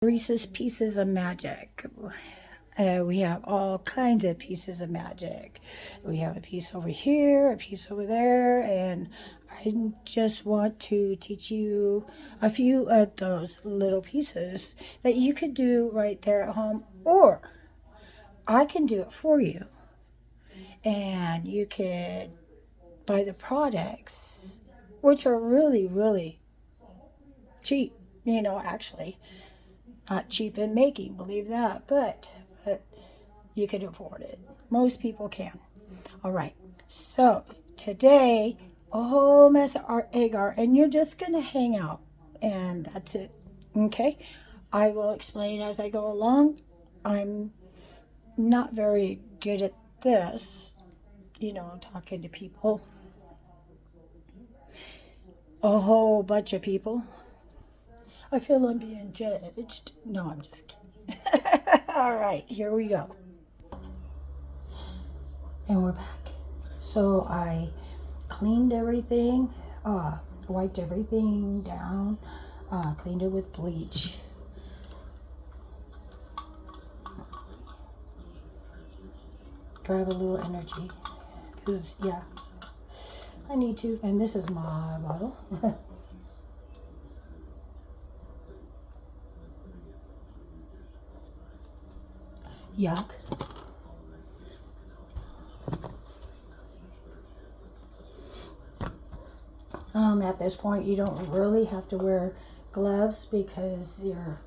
Reese's Pieces of Magic. We have all kinds of pieces of magic. We have a piece over here, a piece over there, and I just want to teach you a few of those little pieces that you could do right there at home, or I can do it for you. And you could buy the products, which are really, really cheap, actually. Not cheap in making, believe that, but you can afford it. Most people can. All right. So today, a whole mess of our agar, and you're just going to hang out, and that's it. Okay? I will explain as I go along. I'm not very good at this, talking to people. A whole bunch of people. I feel I'm being judged. No, I'm just kidding. All right, here we go. And we're back. So I cleaned everything, wiped everything down, cleaned it with bleach. Grab a little energy, because, I need to. And this is my bottle. Yuck. At this point, you don't really have to wear gloves because you're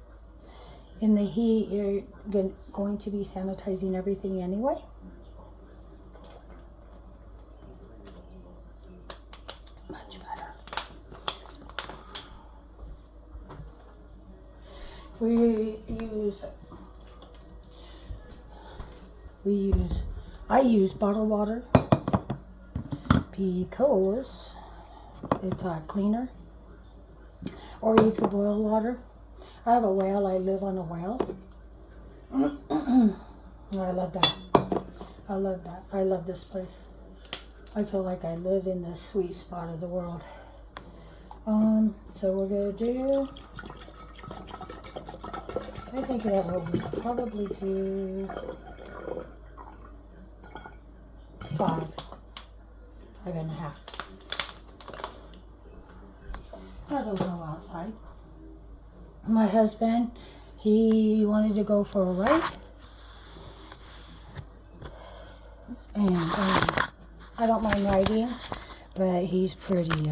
in the heat. You're going to be sanitizing everything anyway. Much better. I use bottled water because it's cleaner. Or you could boil water. I have a whale. I live on a whale. I love that. I love that. I love this place. I feel like I live in the sweet spot of the world. So we're going to do, I think that we'll probably do 5.5. I don't go outside. My husband, he wanted to go for a ride. And I don't mind riding, but he's pretty,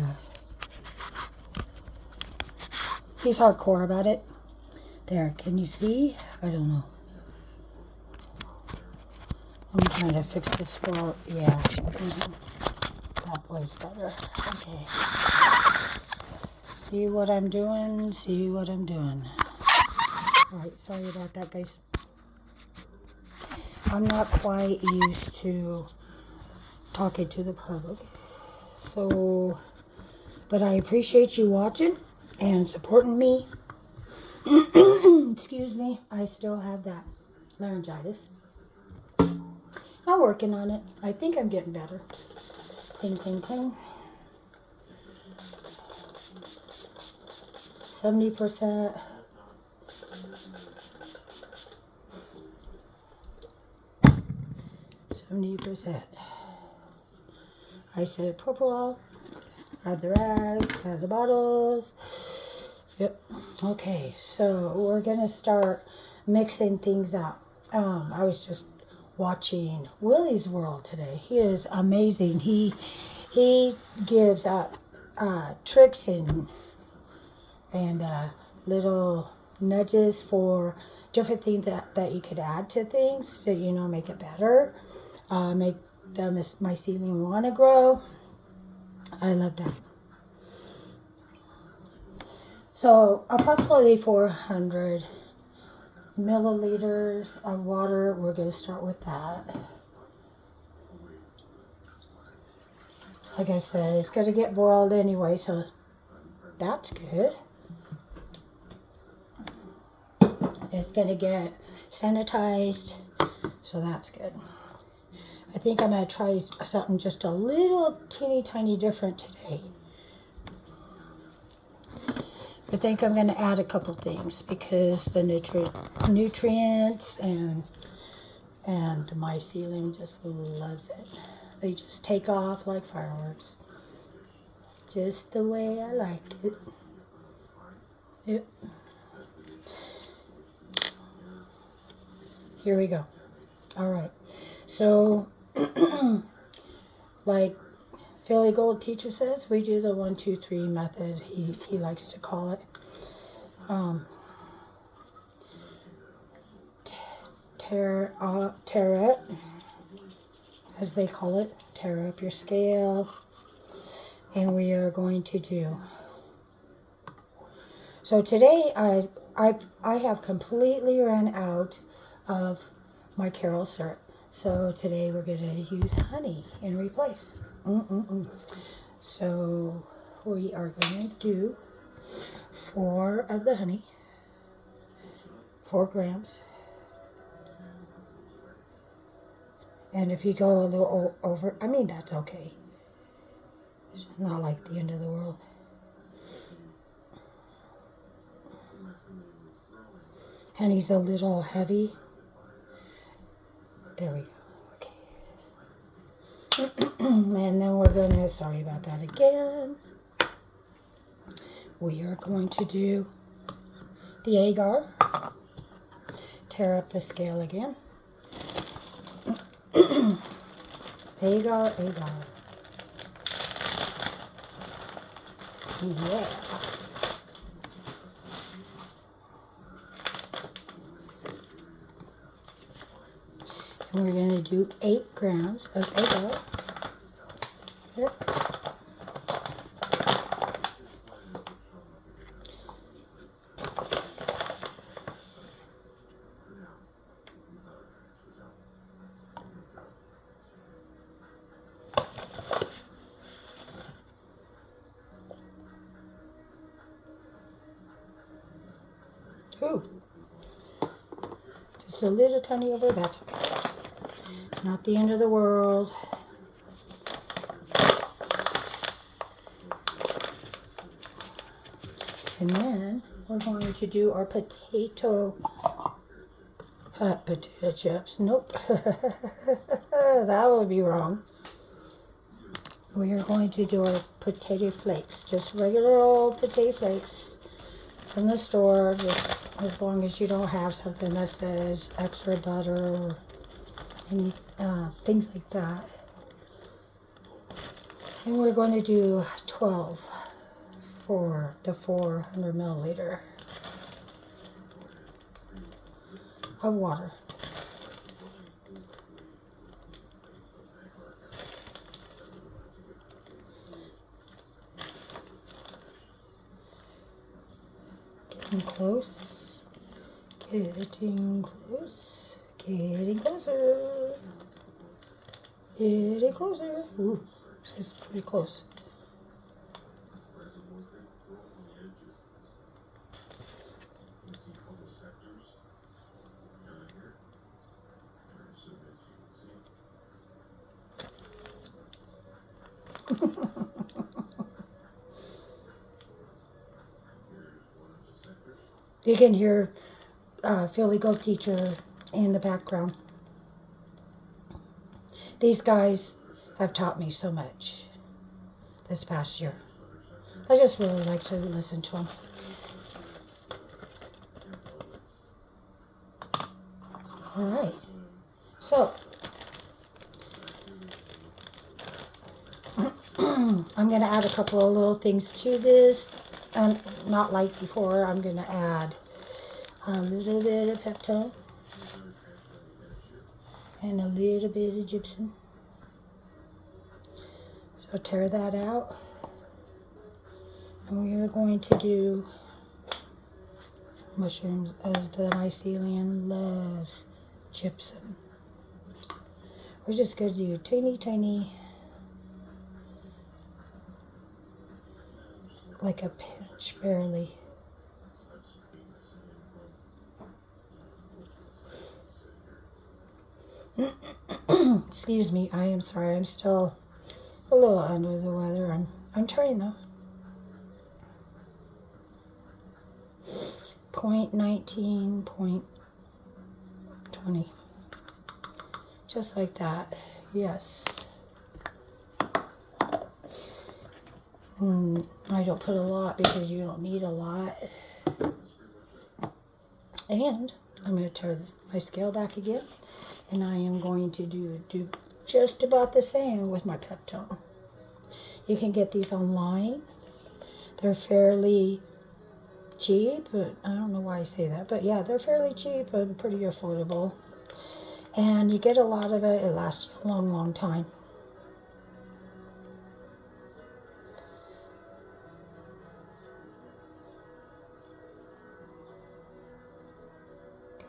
he's hardcore about it. There, can you see? I don't know. I'm trying to fix this for, that was better. Okay. See what I'm doing? See what I'm doing. Alright, sorry about that, guys. I'm not quite used to talking to the public. So, but I appreciate you watching and supporting me. Excuse me, I still have that laryngitis. I'm working on it. I think I'm getting better. Clean, clean, clean. 70%. I said purple. Add the rags. Add the bottles. Yep. Okay, so we're gonna start mixing things up. I was just watching Willie's World today. He is amazing. He gives out tricks and little nudges for different things that you could add to things to make it better, make the mycelium want to grow. I love that. So approximately 400 milliliters of water. We're going to start with that. Like I said, it's going to get boiled anyway, so that's good. It's going to get sanitized, so that's good. I think I'm going to try something just a little teeny tiny different today. I think I'm going to add a couple things because the nutrients and the mycelium just loves it. They just take off like fireworks. Just the way I like it. Yep. Here we go. All right. So, like Philly Gold Teacher says, we do the 1, 2, 3 method. He likes to call it. Tear up, as they call it. Tear up your scale. And we are going to do. So today I have completely run out of my Carol syrup. So today we're going to use honey in replace. So we are going to do 4 of the honey, 4 grams. And if you go a little over, I mean, that's okay. It's not like the end of the world. Honey's a little heavy. There we go. Okay. And then we're going to, sorry about that again. We are going to do the agar. Tear up the scale again. Agar. Yeah. And we're going to do 8 grams of agar. Yep. Ooh. Just a little tiny over, that's okay. It's not the end of the world. And then we're going to do our potato chips. Nope. That would be wrong. We are going to do our potato flakes. Just regular old potato flakes from the store. Just as long as you don't have something that says extra butter or any things like that. And we're going to do 12 for the 400 milliliter of water. Getting close. Getting close. Getting closer. Getting closer. Ooh, it's pretty close. You can hear Philly Goat Teacher in the background. These guys have taught me so much this past year. I just really like to listen to them. All right. So, I'm going to add a couple of little things to this. Not like before, I'm going to add a little bit of peptone and a little bit of gypsum. So tear that out. And we are going to do mushrooms, as the mycelium loves gypsum. We're just going to do tiny, like a pinch, barely. Excuse me, I am sorry, I'm still a little under the weather. I'm trying though. 0.19, 0.20. Just like that. Yes. I don't put a lot because you don't need a lot. And I'm going to turn my scale back again. And I am going to do just about the same with my Peptone. You can get these online. They're fairly cheap, but I don't know why I say that. But yeah, they're fairly cheap and pretty affordable. And you get a lot of it. It lasts you a long, long time.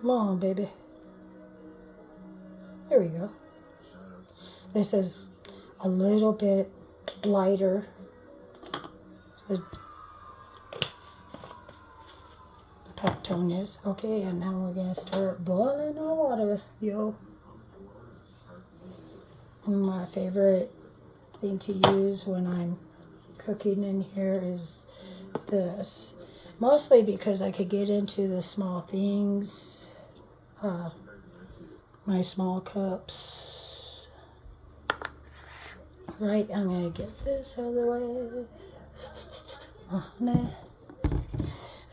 Come on, baby. There we go. This is a little bit lighter. The Peptone is. Okay, and now we're going to start boiling our water, yo. My favorite thing to use when I'm cooking in here is this. Mostly because I could get into the small things. My small cups. Right, I'm going to get this out of the way.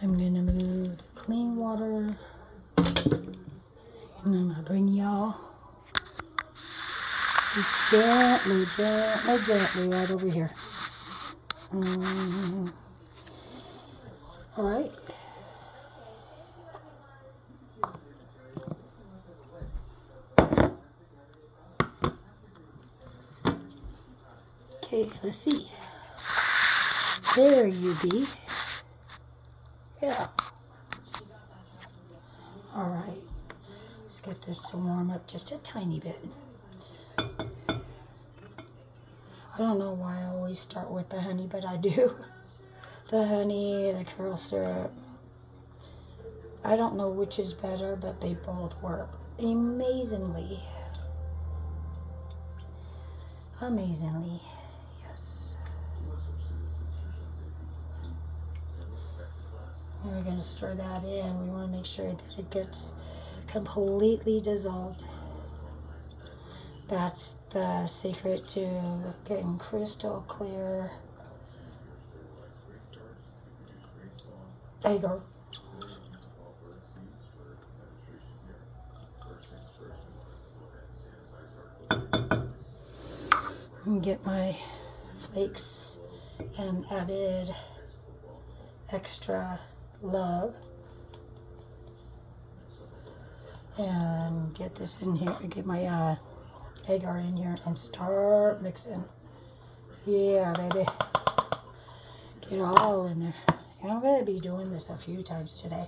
I'm going to move the clean water. And I'm going to bring y'all gently right over here. All right. Okay, let's see. There you be. Yeah. All right. Let's get this to warm up just a tiny bit. I don't know why I always start with the honey, but I do. The honey, the curl syrup. I don't know which is better, but they both work amazingly. Amazingly, yes. And we're going to stir that in. We want to make sure that it gets completely dissolved. That's the secret to getting crystal clear agar. And get my flakes and added extra love. And get this in here, get my agar in here and start mixing. Yeah, baby. Get it all in there. Yeah, I'm going to be doing this a few times today.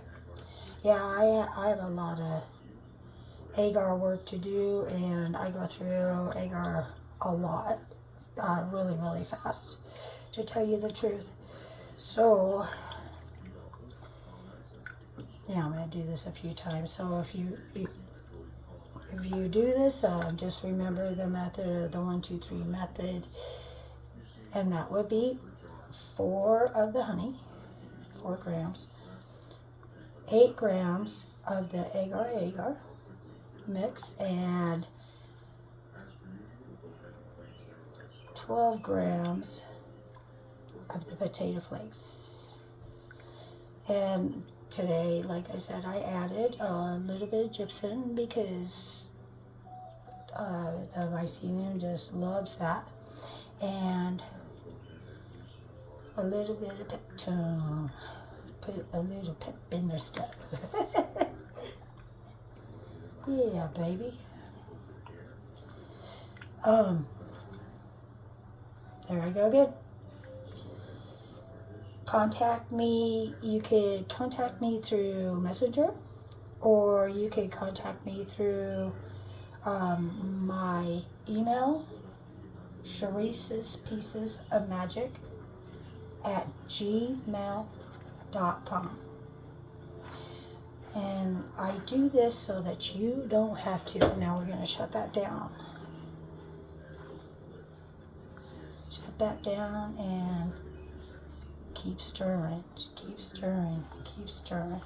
Yeah, I have a lot of agar work to do, and I go through agar a lot, really, really fast, to tell you the truth. So, yeah, I'm going to do this a few times. So if you do this, just remember the method, the 1, 2, 3 method, and that would be 4 of the honey, 4 grams, 8 grams of the agar mix, and 12 grams of the potato flakes. And today, like I said, I added a little bit of gypsum because the mycelium just loves that. And a little bit of Peptone. Put a little pep in their step. Yeah, baby. There I go again. Contact me. You could contact me through Messenger, or you could contact me through my email, CharissesPiecesOfMagic@gmail.com. And I do this so that you don't have to. Now we're going to shut that down. Shut that down and keep stirring. Keep stirring. Keep stirring.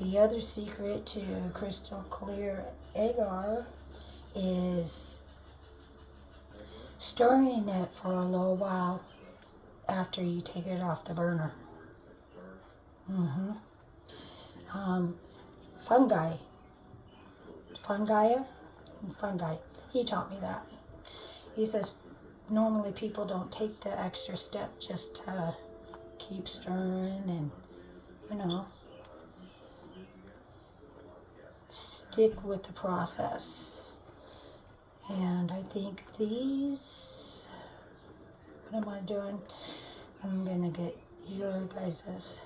The other secret to crystal clear agar is stirring it for a little while after you take it off the burner. Fungi. Fungi. He taught me that. He says normally people don't take the extra step just to keep stirring and, stick with the process. And I think these, what am I doing? I'm going to get your guys'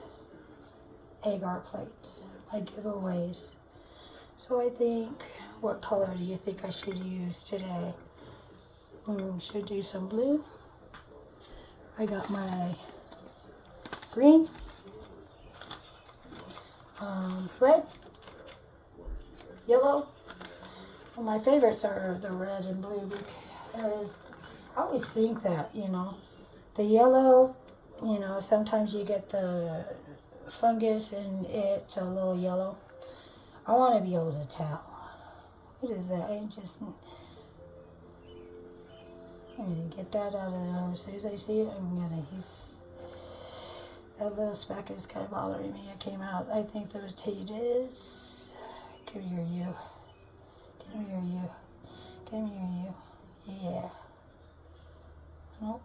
agar plates, my giveaways. So I think, what color do you think I should use today? Should do some blue. I got my green, red, yellow. Well, my favorites are the red and blue because I always think that, the yellow, sometimes you get the fungus and it's a little yellow. I want to be able to tell. What is that? I'm going to get that out of there. As soon as I see it, that little speck is kind of bothering me. It came out. I think the potatoes. Come here, you. Come here, you. Come here, you. Yeah. Nope.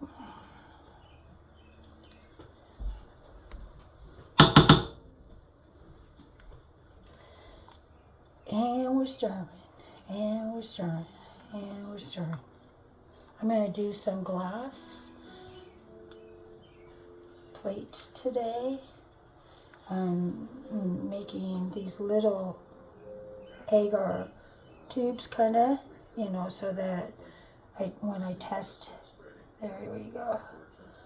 And we're stirring. And we're stirring. And we're stirring. I'm going to do some glass plates today. I'm making these little agar tubes kind of, so that when I test, there we go.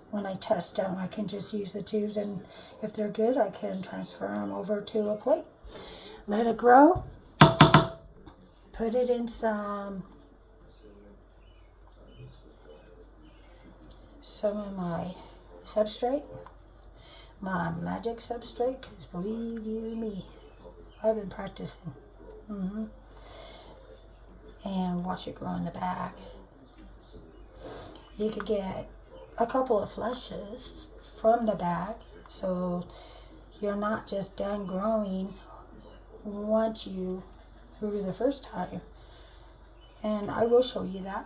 When I test them, I can just use the tubes, and if they're good, I can transfer them over to a plate. Let it grow. Put it in some of my substrate, my magic substrate, because believe you me, I've been practicing. And watch it grow in the bag. You could get a couple of flushes from the bag, so you're not just done growing once you grew the first time. And I will show you that.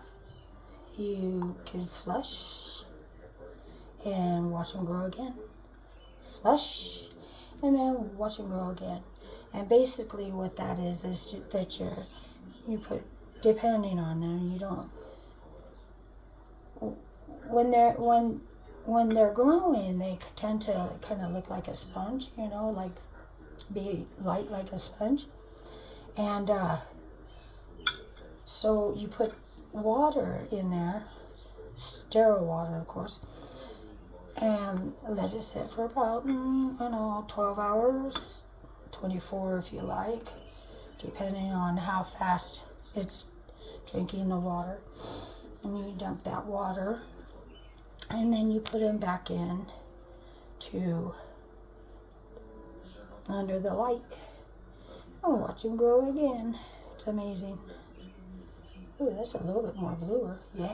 You can flush and watch them grow again. Flush and then watch them grow again. And basically what that is that you put, depending on them, you don't, when they're growing, they tend to kind of look like a sponge, like be light like a sponge. And so you put water in there, sterile water, of course, and let it sit for about, 12 hours, 24 if you like, depending on how fast it's drinking the water. And you dump that water, and then you put them back in to under the light and watch them grow again. It's amazing. Ooh, that's a little bit more bluer. Yeah.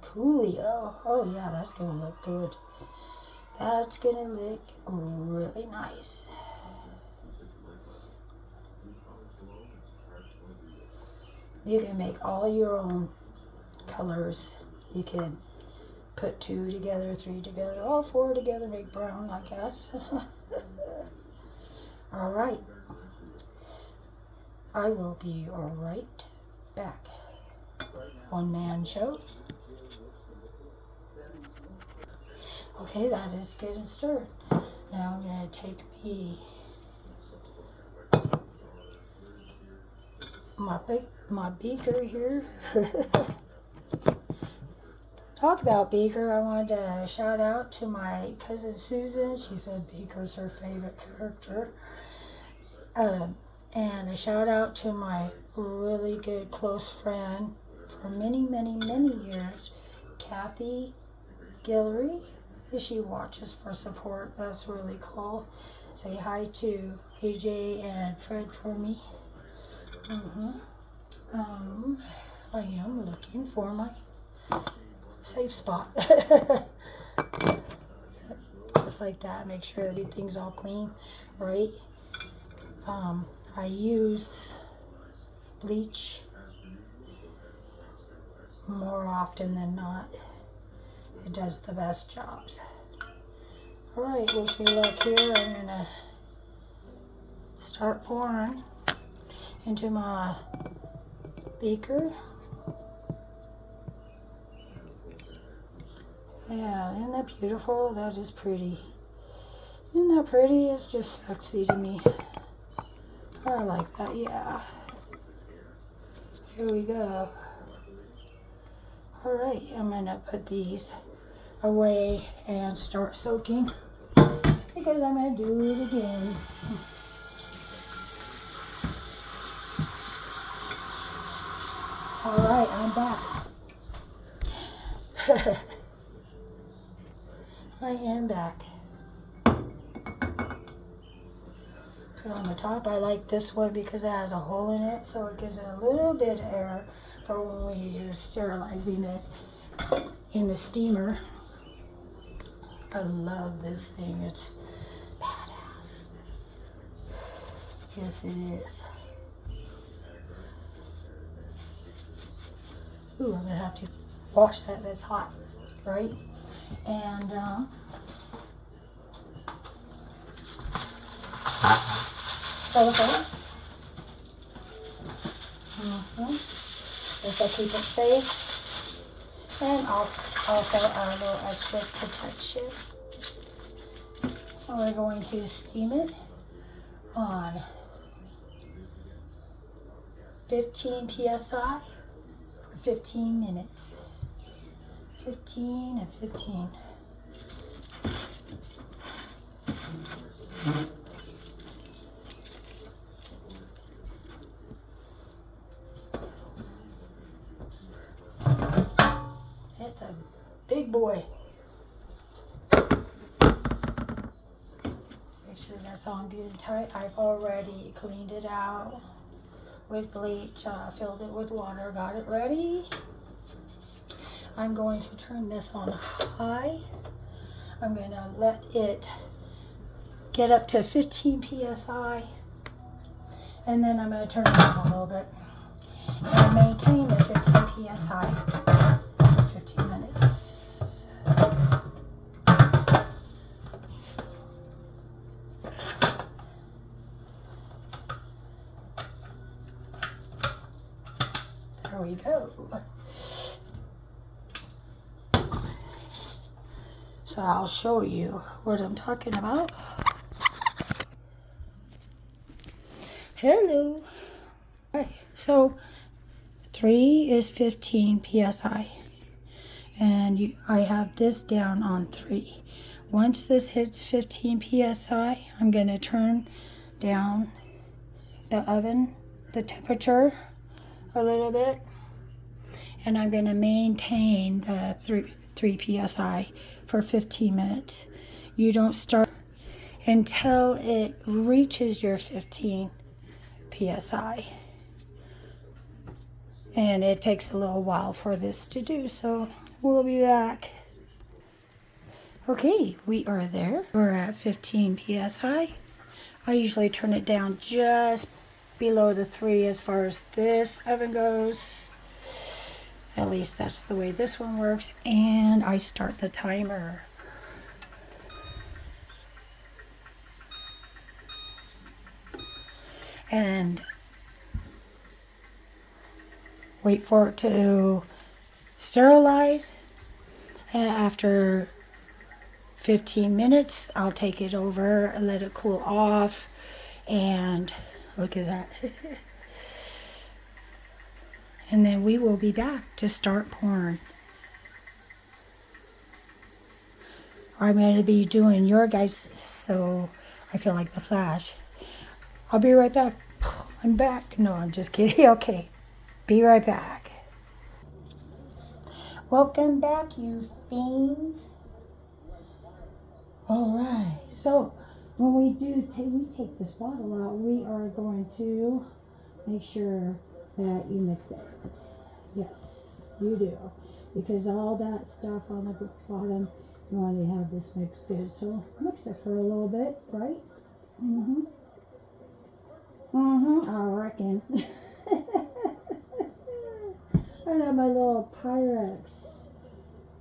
Coolio. Oh yeah, that's gonna look good. That's gonna look really nice. You can make all your own colors. You can put 2 together, 3 together, all 4 together, make brown, I guess. All right. I will be right back. One man show. Okay, that is good and stirred. Now I'm going to take my beaker here. Talk about beaker. I wanted to shout out to my cousin Susan. She said beaker's her favorite character. And a shout out to my really good close friend for many, many, many years, Kathy Guillory. She watches for support. That's really cool. Say hi to AJ and Fred for me. I am looking for my safe spot. Just like that. Make sure everything's all clean, right? I use bleach more often than not. It does the best jobs. Alright, wish me luck here. I'm gonna start pouring into my beaker. Yeah, isn't that beautiful? That is pretty. Isn't that pretty? It's just sexy to me. I like that, yeah. Here we go. Alright, I'm gonna put these away and start soaking because I'm gonna do it again. Alright, I'm back. I am back. Put on the top. I like this one because it has a hole in it, so it gives it a little bit of air for when we're sterilizing it in the steamer. I love this thing. It's badass. Yes, it is. Ooh, I'm gonna have to wash that. That's hot, right? And If I keep it safe, and also our little extra protection. And we're going to steam it on 15 psi for 15 minutes. 15 and 15. It's a big boy. Make sure that's on good and tight. I've already cleaned it out with bleach, filled it with water, got it ready. I'm going to turn this on high. I'm going to let it get up to 15 psi, and then I'm going to turn it down a little bit and maintain the 15 psi for 15 minutes. There we go. So I'll show you what I'm talking about. Hello. Right. So 3 is 15 psi, and I have this down on 3. Once this hits 15 psi, I'm going to turn down the oven, the temperature a little bit, and I'm going to maintain the 3 psi for 15 minutes. You don't start until it reaches your 15 psi. And it takes a little while for this to do, so we'll be back. Okay, we are there. We're at 15 psi. I usually turn it down just below the 3 as far as this oven goes. At least that's the way this one works. And I start the timer. And wait for it to sterilize. And after 15 minutes, I'll take it over and let it cool off. And look at that. And then we will be back to start pouring. I'm going to be doing your guys, so I feel like the Flash. I'll be right back. I'm back. No, I'm just kidding. Okay, be right back. Welcome back, you fiends. All right, so when we take this bottle out, we are going to make sure that you mix it. Yes, you do. Because all that stuff on the bottom, you want to have this mixed good. So mix it for a little bit, right? I reckon. I have my little Pyrex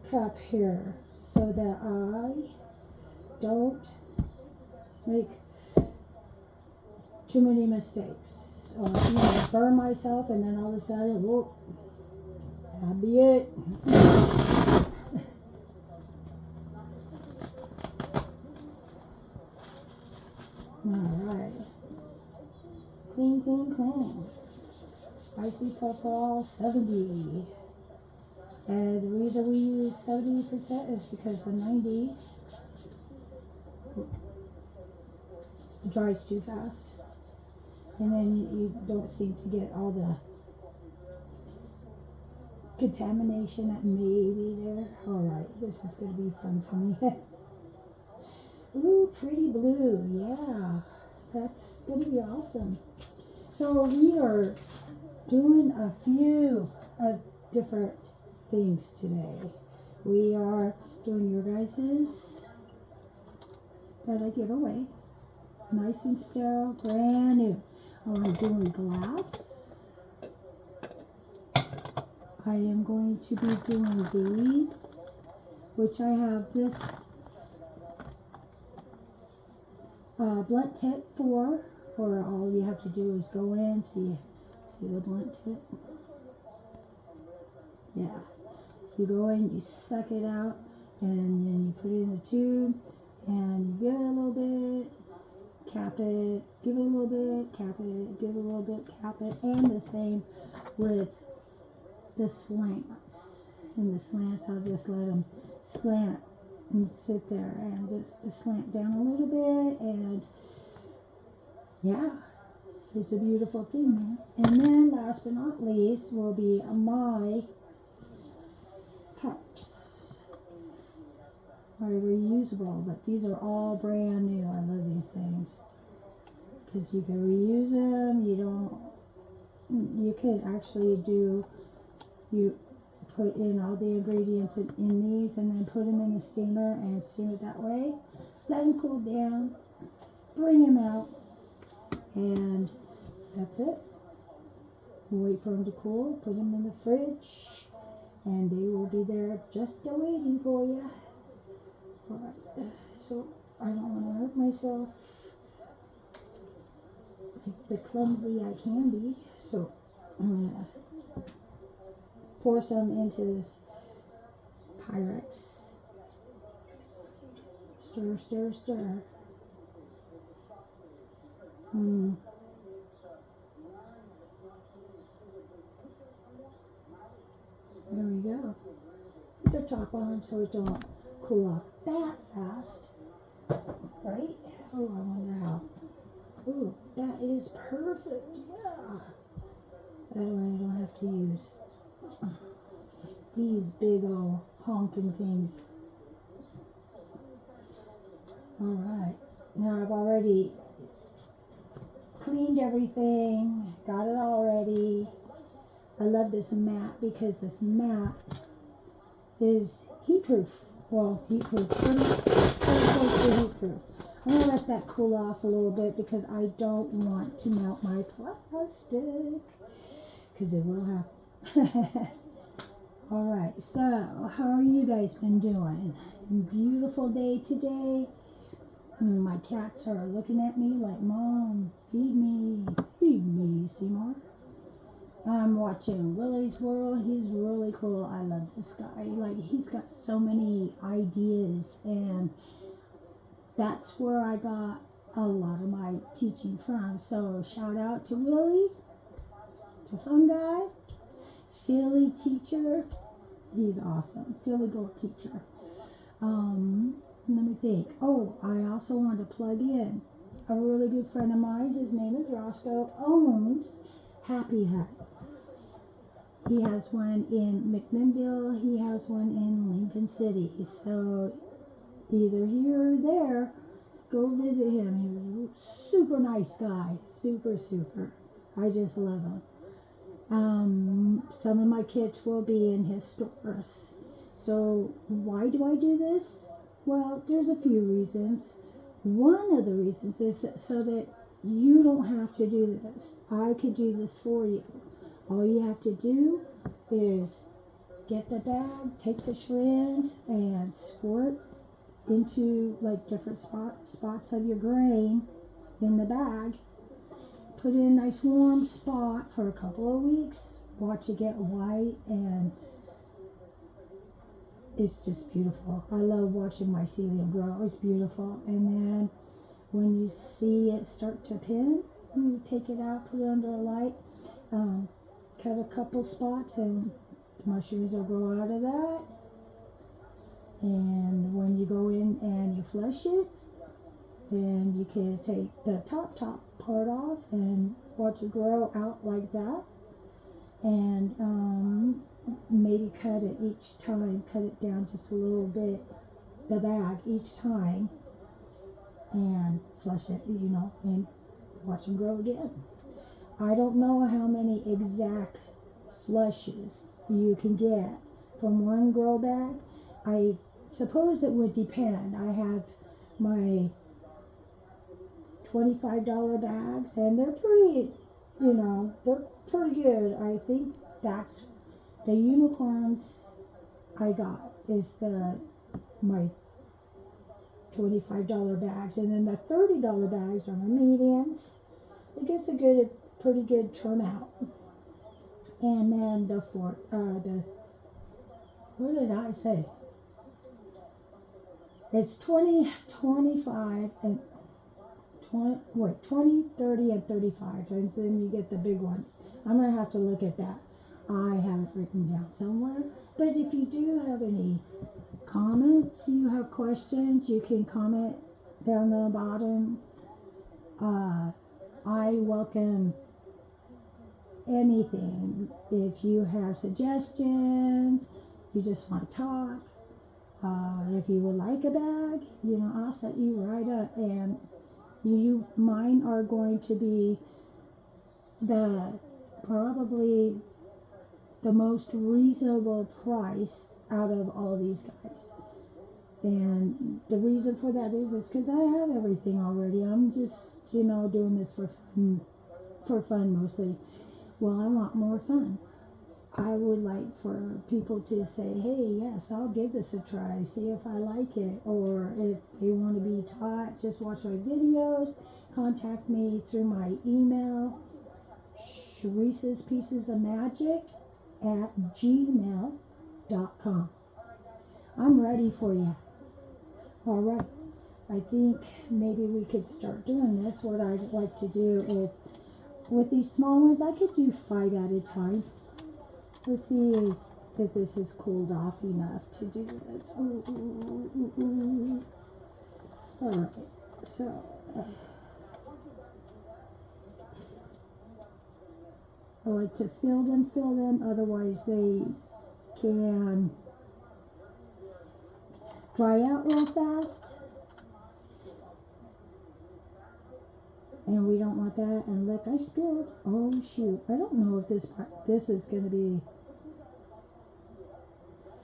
cup here so that I don't make too many mistakes. Or burn myself and then all of a sudden, whoop, that'll be it. Alright. Clean, clean, clean. Spicy pepper 70. And the reason we use 70% is because the 90 dries too fast. And then you don't seem to get all the contamination that may be there. Alright, this is going to be fun for me. Ooh, pretty blue. Yeah, that's going to be awesome. So we are doing a few different things today. We are doing your guys's that I give away. Nice and sterile, brand new. I'm doing glass. I am going to be doing these, which I have this blunt tip for all you have to do is go in, see the blunt tip. Yeah, you go in, you suck it out, and then you put it in the tube, and you give it a little bit, cap it, give it a little bit, cap it, give it a little bit, cap it, and the same with the slants. And the slants, I'll just let them slant and sit there and just slant down a little bit, and yeah, it's a beautiful thing, man. And then last but not least will be my cups. Are reusable, but these are all brand new. I love these things because you can reuse them. You can actually you put in all the ingredients in these and then put them in the steamer and steam it that way. Let them cool down, bring them out, and that's it. Wait for them to cool, put them in the fridge, and they will be there just waiting for you. Alright, so I don't want to hurt myself like the clumsy I can be, so I'm going to pour some into this Pyrex. Stir, stir, stir. There we go. Put the top on so it don't cool off that fast. Right? Oh, I wonder how. Ooh, that is perfect. Yeah. That way I don't have to use these big old honking things. Alright. Now I've already cleaned everything. Got it all ready. I love this mat because this mat is heat proof. Well, heat proof. Pretty close to heat proof. I'm going to let that cool off a little bit because I don't want to melt my plastic. Because it will happen. Alright, so how are you guys been doing? Beautiful day today. My cats are looking at me like, Mom, feed me, Seymour. I'm watching Willie's World. He's really cool. I love this guy. Like, he's got so many ideas, and that's where I got a lot of my teaching from. So shout out to Willie, to Fun Guy, Philly Teacher. He's awesome. Philly Gold Teacher. Let me think. Oh, I also want to plug in a really good friend of mine. His name is Roscoe, owns Happy Hut. He has one in McMinnville. He has one in Lincoln City. So either here or there, go visit him. He's a super nice guy. Super, super. I just love him. Some of my kids will be in his stores. So why do I do this? Well, there's a few reasons. One of the reasons is so that you don't have to do this. I could do this for you. All you have to do is get the bag, take the shreds, and squirt into like different spots of your grain in the bag. Put it in a nice warm spot for a couple of weeks. Watch it get white, and it's just beautiful. I love watching mycelium grow. It's beautiful. And then when you see it start to pin, you take it out, put it under a light, cut a couple spots, and the mushrooms will grow out of that. And when you go in and you flush it, then you can take the top part off and watch it grow out like that. And maybe cut it each time, cut it down just a little bit, the bag each time, and flush it, and watch them grow again. I don't know how many exact flushes you can get from one grow bag. I suppose it would depend. I have my $25 bags, and they're pretty, they're pretty good. I think that's the unicorns I got is my $25 bags, and then the $30 bags are my mediums. It gets a pretty good turnout. And then what did I say? It's 20, 25, and 20, 30, and 35. And then you get the big ones. I'm going to have to look at that. I have it written down somewhere. But if you do have any comments, you have questions, you can comment down the bottom. I welcome anything. If you have suggestions, you just want to talk, if you would like a bag, I'll set you right up, and mine are going to be probably the most reasonable price out of all these guys. And the reason for that is because I have everything already. I'm just, doing this for fun mostly. Well, I want more fun. I would like for people to say, hey, yes, I'll give this a try, see if I like it. Or if they want to be taught, just watch my videos, contact me through my email, CharissesPiecesOfMagic@gmail.com. I'm ready for you. All right. I think maybe we could start doing this. What I'd like to do is, with these small ones, I could do 5 at a time. Let's see if this is cooled off enough to do this. All right. So, I like to fill them. Otherwise, they can dry out real fast. And we don't want that. And look, I spilled. Oh shoot! I don't know if this is going to be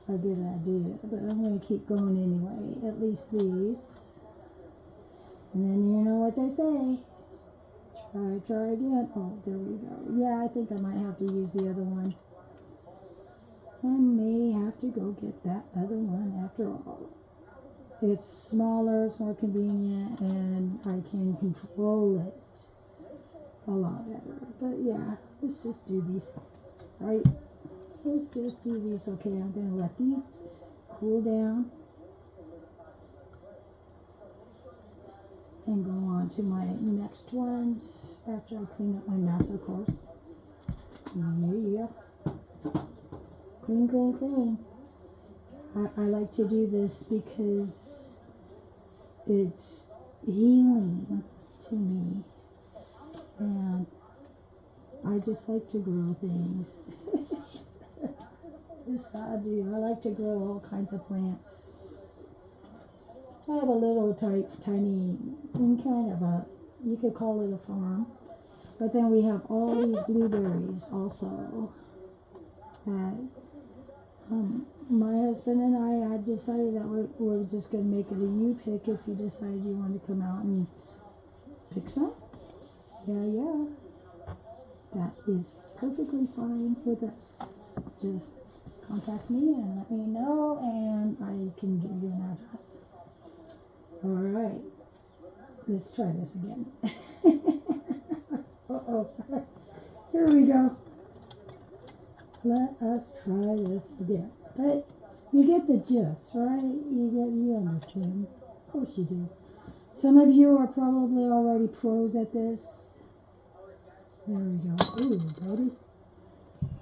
a good idea, but I'm going to keep going anyway. At least these. And then you know what they say. Try again. Oh, there we go. Yeah, I think I might have to use the other one. I may have to go get that other one after all. It's smaller, it's more convenient, and I can control it a lot better. But yeah, let's just do these, right? Let's just do these. Okay, I'm going to let these cool down and go on to my next ones after I clean up my mess, of course. Yeah. Clean. I like to do this because it's healing to me, and I just like to grow things. Yes, I do. I like to grow all kinds of plants. I have a little tiny, kind of a, you could call it a farm. But then we have all these blueberries also. That my husband and I had decided that we're just going to make it a you pick if you decide you want to come out and pick some. Yeah. That is perfectly fine with us. Just contact me and let me know, and I can give you an address. All right, let's try this again. Uh-oh. Here we go. Let us try this again. But you get the gist, right? You understand. Of course you do. Some of you are probably already pros at this. There we go. Ooh,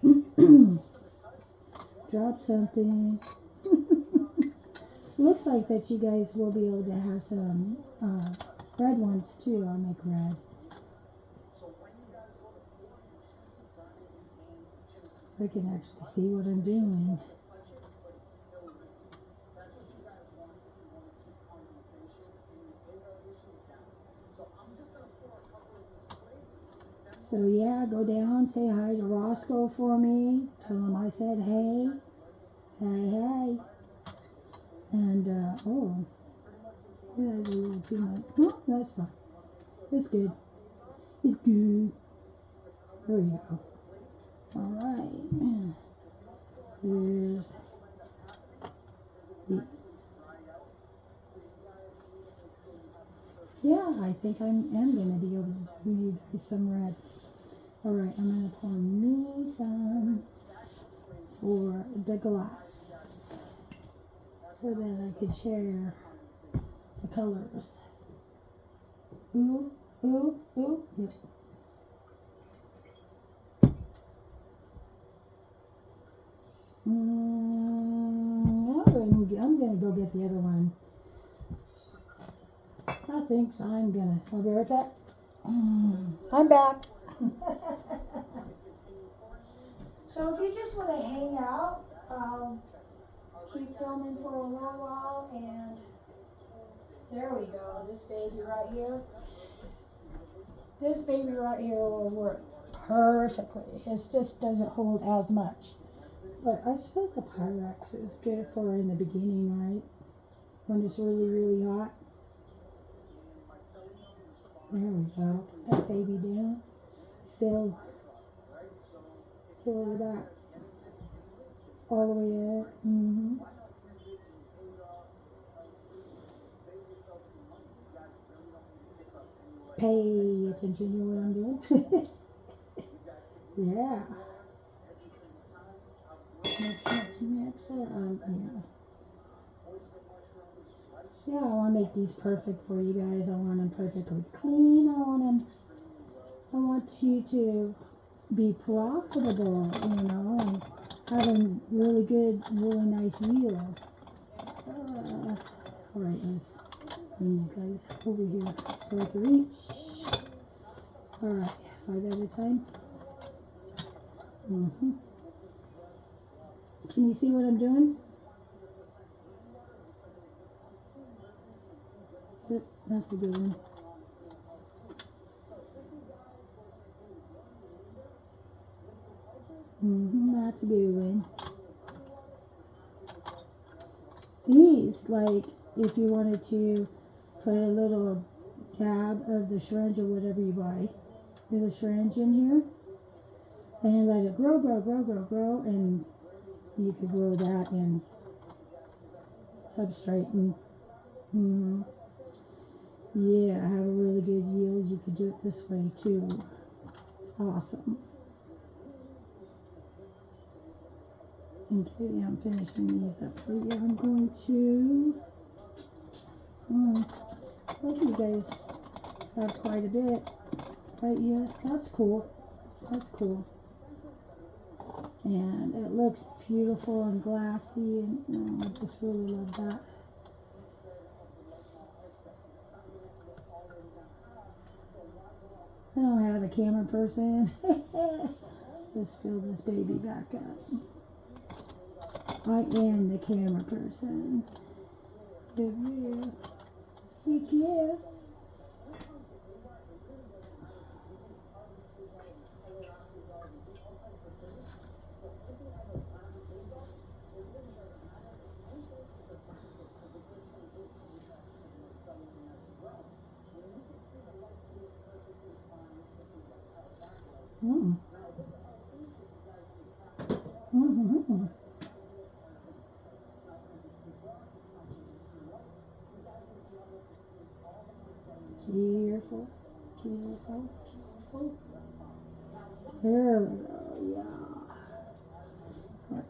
baby. Drop something. Looks like that you guys will be able to have some red ones too. I'll make red. I can actually see what I'm doing. So yeah, go down, say hi to Roscoe for me. Tell him I said hey. Hey. And, oh, yeah, that's a little too much. No, that's fine. It's good. It's good. There we go. All right. Here's these. Yeah, I think I am going to be able to do you guys some red. All right, I'm going to pour me some for the glass so that I could share the colors. Ooh. Yes. I'm going to go get the other one. I think so. I'll be right back. I'm back. So if you just want to hang out, keep filming for a little while, and there we go. This baby right here. This baby right here will work perfectly. It just doesn't hold as much. But I suppose the Pyrex is good for in the beginning, right? When it's really, really hot. There we go. Put that baby down. Fill it back. All the way up. Pay attention to what I'm doing. Yeah. Next. Yeah, I want to make these perfect for you guys. I want them perfectly clean. I want you to be profitable, and having really good, really nice yield. All right, let's bring these guys over here so I can reach. All right, 5 at a time. Can you see what I'm doing? That's a good one. That's a good one. These, like, if you wanted to put a little dab of the syringe or whatever you buy, the syringe in here, and let it grow, and you could grow that in substrate and yeah, have a really good yield. You could do it this way too. It's awesome. Okay, I'm finishing these up for you. I'm going to look, you guys have quite a bit, but yeah, that's cool. And it looks beautiful and glassy, and I just really love that. I don't have a camera person. Let's fill this baby back up. I am the camera person. Yeah. Heck yeah. Mm. Mm-hmm. Careful, careful, careful. There we go, yeah. Right.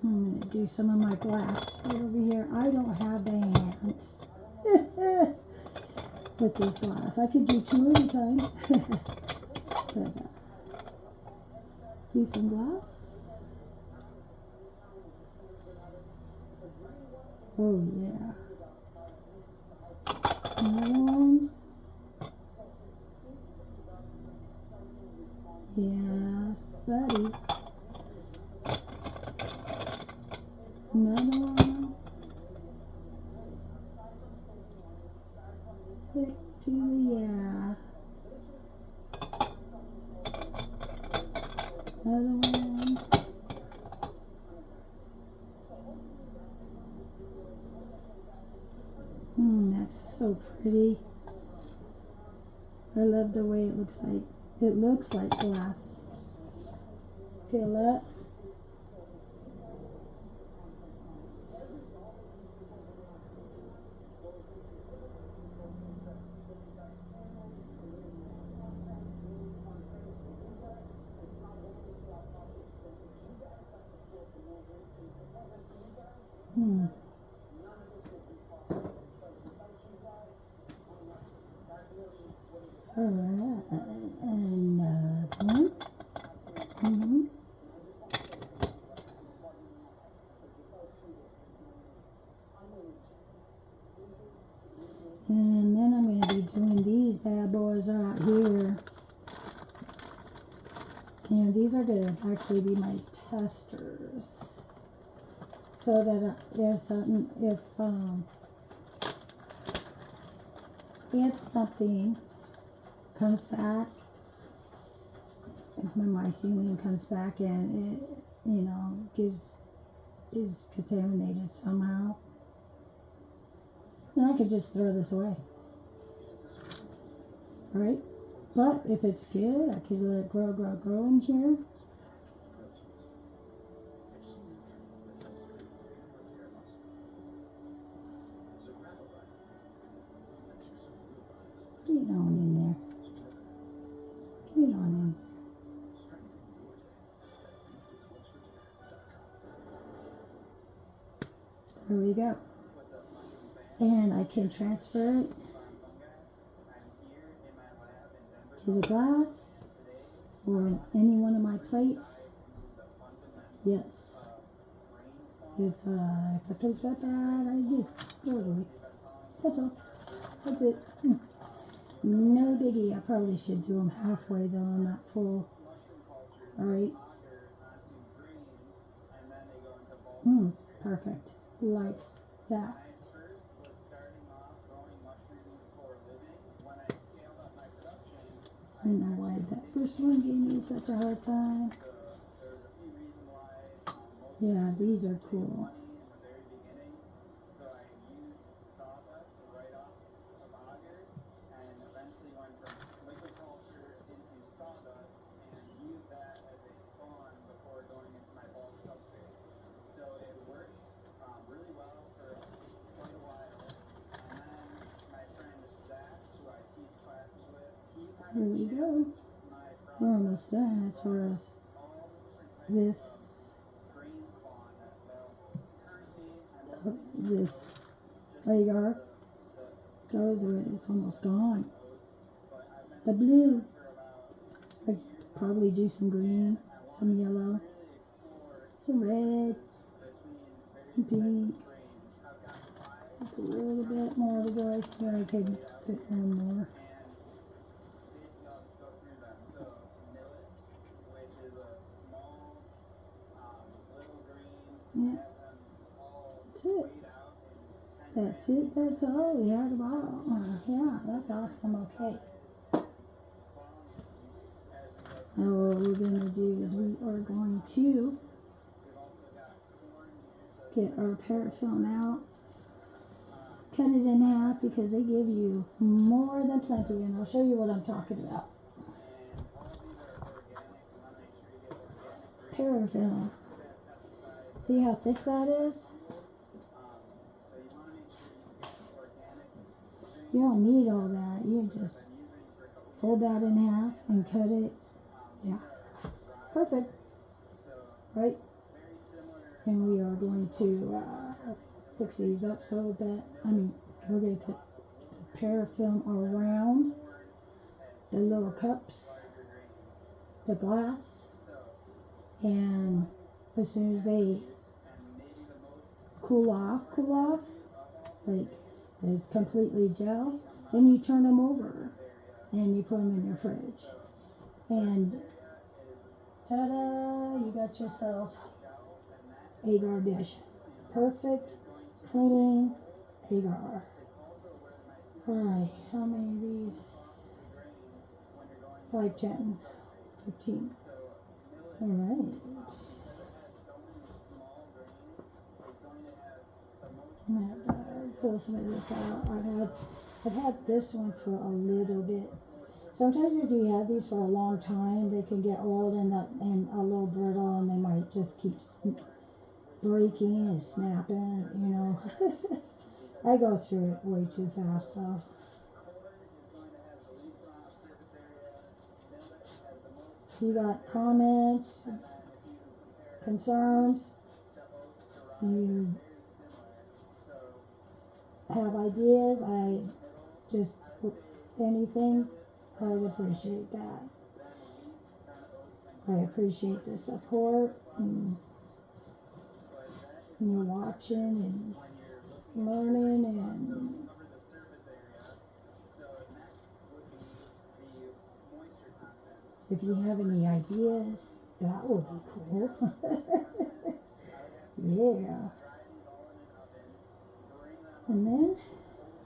I'm going to do some of my glass right over here. I don't have the hands with this glass. I could do two at a time. But, do some glass. Oh, yeah. Another one. Yes, buddy. Another one. Stick to the, yeah. Another one. That's so pretty. I love the way it looks like. It looks like glass. Feel it? Hmm. Alright, another one. Mm-hmm. And then I'm going to be doing these bad boys right here. And these are going to actually be my testers. So that there's something, if something comes back, if my mycelium comes back and it, is contaminated somehow, then I could just throw this away. Right? But if it's good, I could let it grow in here. Get on in there. Get on in. There we go. And I can transfer it to the glass or any one of my plates. Yes. If it tastes that bad, I just throw it away. That's all. That's it. No biggie. I probably should do them halfway though. I'm not full. Alright. Perfect. Like that. I know why that first one gave me such a hard time. Yeah, these are cool. Here we go. We're almost done as far as this agar goes with. It's almost gone. The blue, I'd probably do some green, some yellow, some red, some pink. Just a little bit more to go. I think I could fit one more. Yeah. That's it. That's it. That's all we had about. Yeah, that's awesome. Okay. Now what we're going to do is we are going to get our parafilm out, cut it in half because they give you more than plenty, and I'll show you what I'm talking about. Parafilm. See how thick that is? You don't need all that. You just fold that in half and cut it. Yeah. Perfect. Right? And we are going to fix these up so that, we're going to put the parafilm around the little cups, the glass, and as soon as they cool off, like it's completely gel, then you turn them over and you put them in your fridge. And ta-da, you got yourself agar dish. Perfect, clean agar. Alright, how many of these? 5, 10, 15. Alright. I'm going to pull some of this out. I've had this one for a little bit. Sometimes if you have these for a long time, they can get old and a little brittle, and they might just keep breaking and snapping, you know. I go through it way too fast, though. If you got comments, concerns, you have ideas, anything, I would appreciate that. I appreciate the support and you're watching and learning, and if you have any ideas, that would be cool. Yeah. And then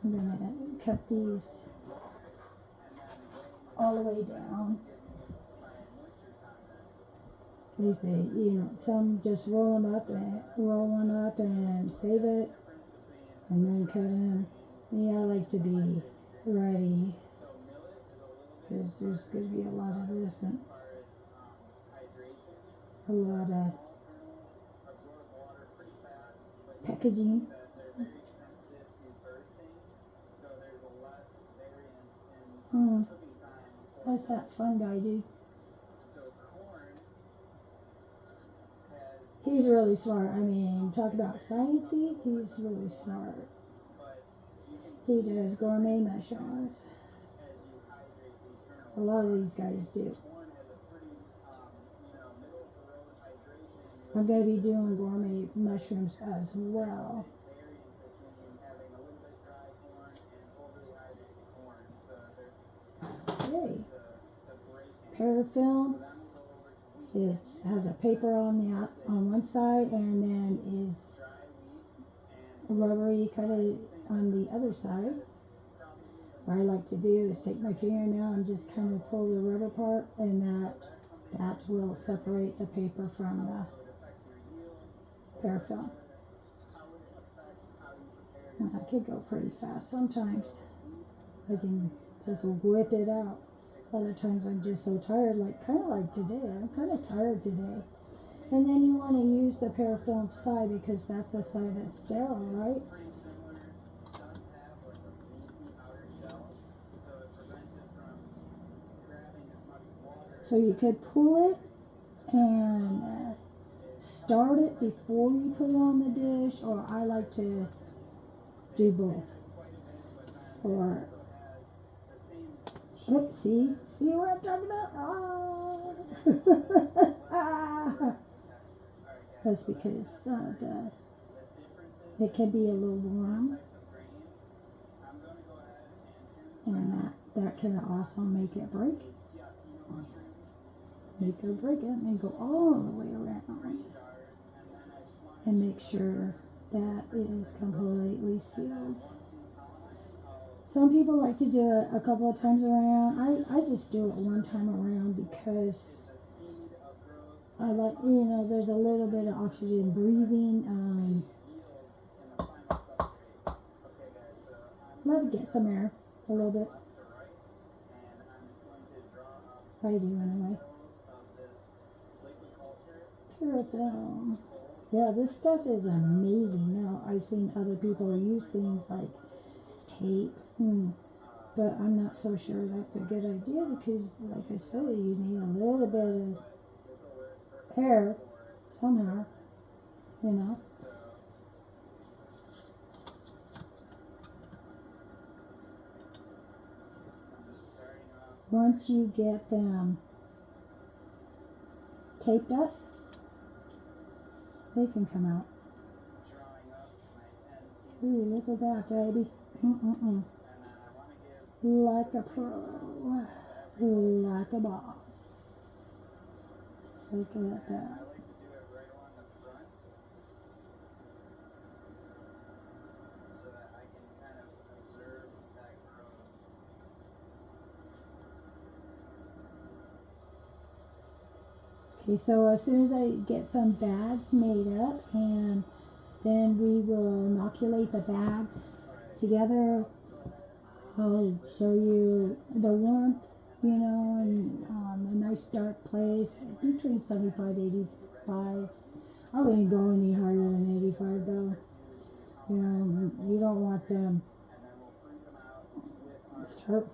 I'm going to cut these all the way down. They say, some just roll them up and save it and then cut them. Me, I like to be ready because there's going to be a lot of this and a lot of packaging. What's that fun guy do? He's really smart. Talk about sciencey, he's really smart. He does gourmet mushrooms. A lot of these guys do. I'm going to be doing gourmet mushrooms as well. Okay. Parafilm. It has a paper on one side, and then is rubbery cut it on the other side. What I like to do is take my fingernail and just kind of pull the rubber part, and that will separate the paper from the parafilm. And I could go pretty fast sometimes. I can just whip it out. Other times I'm just so tired, kind of like today. I'm kind of tired today. And then you want to use the parafilm side because that's the side that's sterile, right? So you could pull it and start it before you put it on the dish, or I like to do both. Or see what I'm talking about? Oh. That's because it can be a little warm, and that can also make it break. Make it break it and go all the way around, and make sure that is completely sealed. Some people like to do it a couple of times around. I just do it one time around because I like, there's a little bit of oxygen breathing. Let it get some air a little bit. I do anyway. Purifilm. Yeah, this stuff is amazing. Now, I've seen other people use things like tape, but I'm not so sure that's a good idea because, like I said, you need a little bit of air somehow, you know. Once you get them taped up, they can come out. Ooh, look at that, baby. Like a pro. Like a boss. Look at that. Okay, so as soon as I get some bags made up, and then we will inoculate the bags together. I'll show you the warmth, and a nice dark place between 75 85. I wouldn't go any higher than 85 though. You don't want them start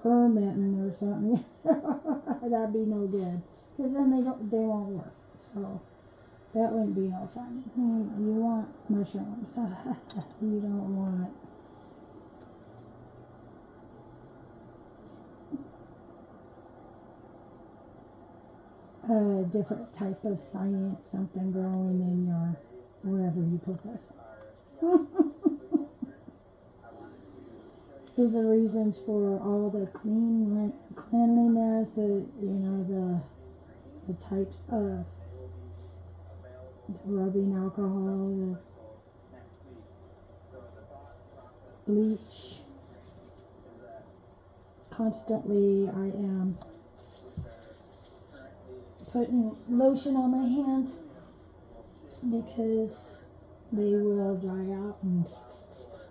fermenting or something. That'd be no good, because then they won't work. So that wouldn't be no fun. You want mushrooms. You don't want a different type of science, something growing in your, wherever you put this. These are reasons for all the cleanliness, the types of rubbing alcohol, the bleach. Constantly I am putting lotion on my hands because they will dry out and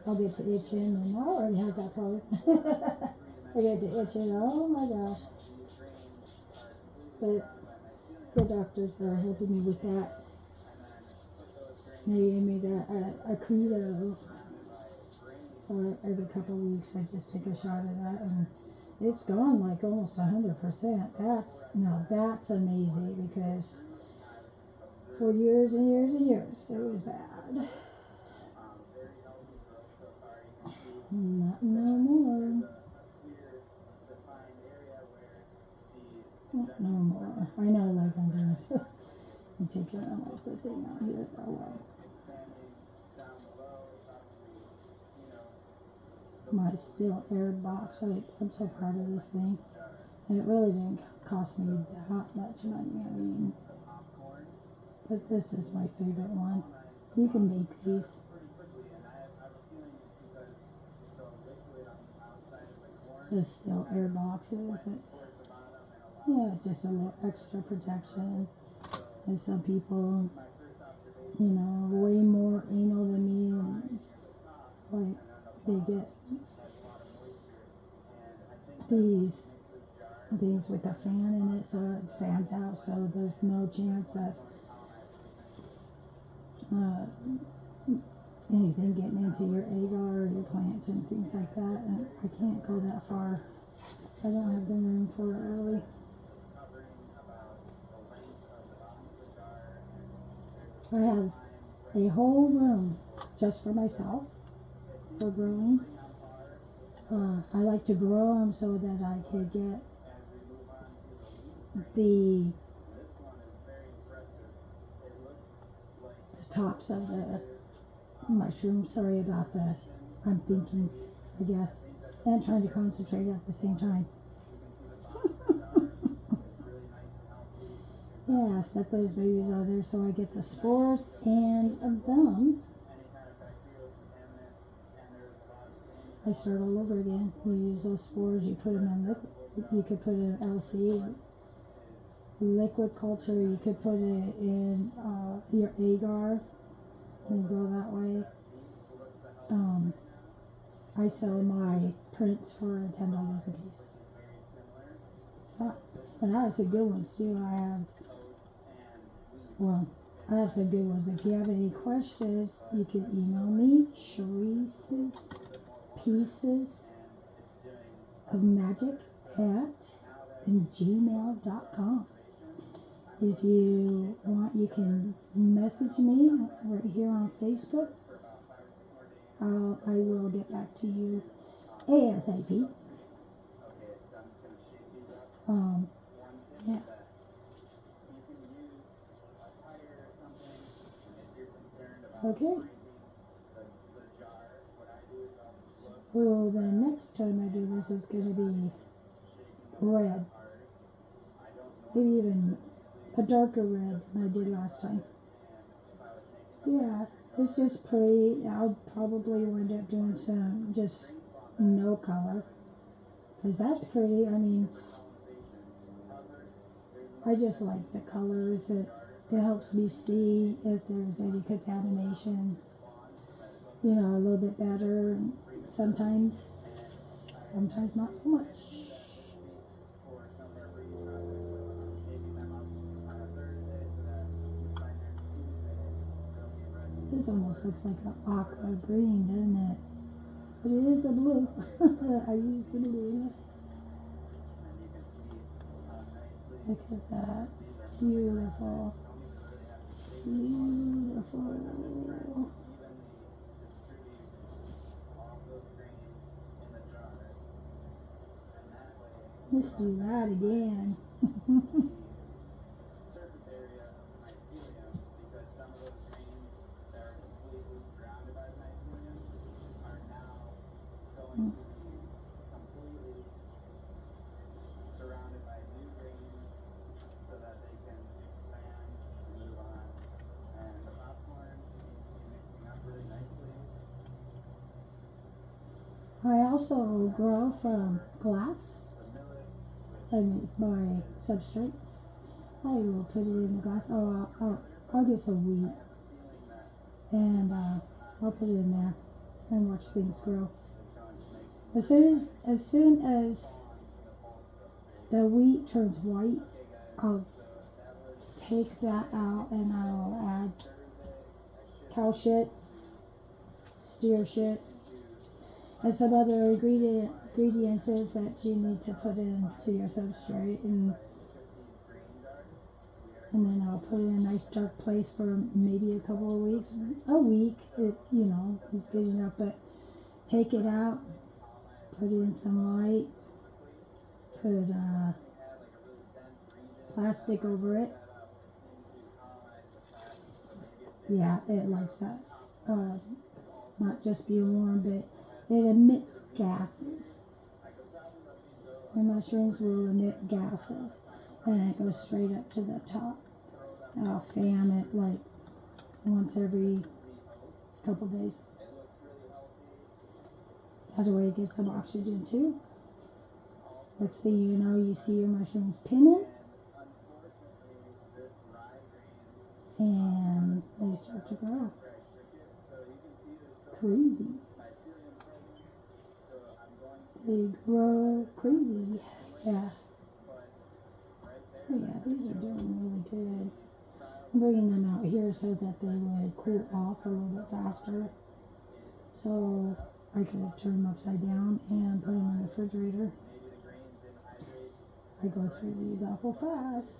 I'll get to itching, and I already have that problem. I get to itching, oh my gosh. But the doctors are helping me with that. They gave me a Credo. So every couple of weeks I just take a shot of that, and it's gone like almost 100%. That's amazing, because for years and years and years it was bad. Not no more. Not no more. I know, like I'm doing. I'm taking off the thing out here. Oh well. My steel air box. I'm so proud of this thing. And it really didn't cost me that much money. But this is my favorite one. You can make these. The steel air boxes. Just a little extra protection. And some people, way more anal than me, and they get these things with a fan in it, so it fans out, so there's no chance of anything getting into your agar or your plants and things like that. And I can't go that far. I don't have the room for it really. I have a whole room just for myself for growing. I like to grow them so that I could get the tops of the mushrooms. Sorry about that. I'm thinking, I guess, and trying to concentrate at the same time. Yeah, set those babies out there so I get the spores and them. I start all over again. You use those spores, you put them in liquid. You could put it in LC, liquid culture. You could put it in your agar and go that way. I sell my prints for $10 a piece. And I have some good ones too. I have some good ones. If you have any questions, you can email me, CharissesPiecesOfMagic@gmail.com. If you want, you can message me right here on Facebook. I will get back to you ASAP. Yeah. Okay. Well, the next time I do this is going to be red. Maybe even a darker red than I did last time. Yeah, it's just pretty. I'll probably wind up doing some just no color. Because that's pretty. I mean, I just like the colors. It helps me see if there's any contaminations, a little bit better. And sometimes not so much. This almost looks like an aqua green, doesn't it? But it is a blue. I use the blue. Look at that. Beautiful. Beautiful. Let's do that again. I also grow from glass. My substrate. I will put it in the glass. I'll get some wheat and I'll put it in there and watch things grow. As soon as the wheat turns white, I'll take that out and I'll add cow shit, steer shit, and some other ingredients that you need to put into your substrate, and then I'll put it in a nice dark place for maybe a couple of weeks, a week. It is good enough, but take it out, put in some light, put plastic over it. Yeah, it likes that. Not just being warm, but it emits gases. The mushrooms will emit gases, and it goes straight up to the top. And I'll fan it like once every couple days. That way it gets some oxygen too. Next thing you know, you see your mushrooms pinning, and they start to grow. Crazy. They grow crazy. Yeah. Oh yeah, these are doing really good. I'm bringing them out here so that they would cool off a little bit faster. So I could turn them upside down and put them in the refrigerator. I go through these awful fast.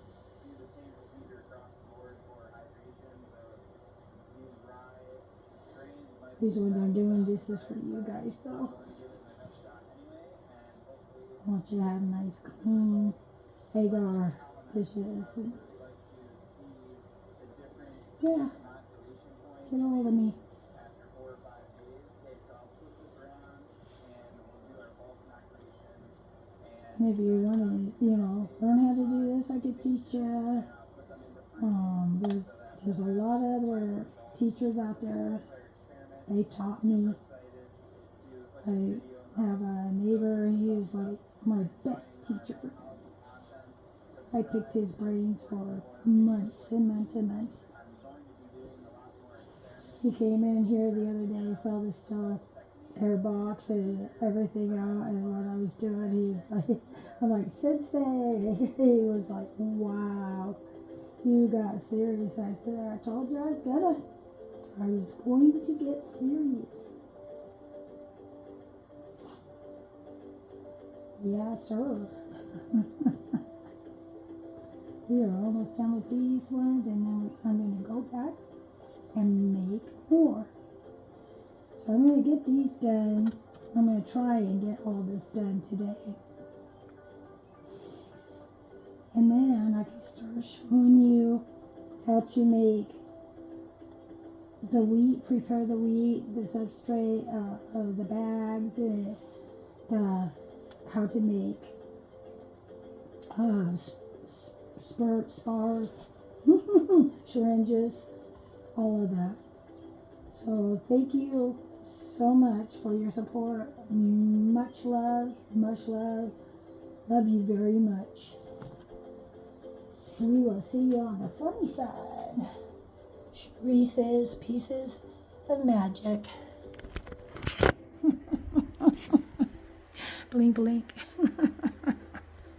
These ones I'm doing, this is for you guys though. I want you to have nice clean agar dishes. Yeah, get a hold of me. And if you want to, learn how to do this, I could teach you There's a lot of other teachers out there. They taught me. I have a neighbor, he was like my best teacher. I picked his brains for months and months and months. He came in here the other day, saw the stuff, air box and everything out, and what I was doing, he was like, I'm like, Sensei. He was like, wow, you got serious. I said, I told you I was going to get serious. Yeah, sir. We are almost done with these ones, and then I'm going to go back and make more. So I'm going to get these done. I'm going to try and get all this done today. And then I can start showing you how to make the wheat, prepare the wheat, the substrate of the bags, and how to make spars, syringes, all of that. So thank you so much for your support. Much love, much love. Love you very much. We will see you on the funny side. Charisses Pieces of Magic. Blink, blink.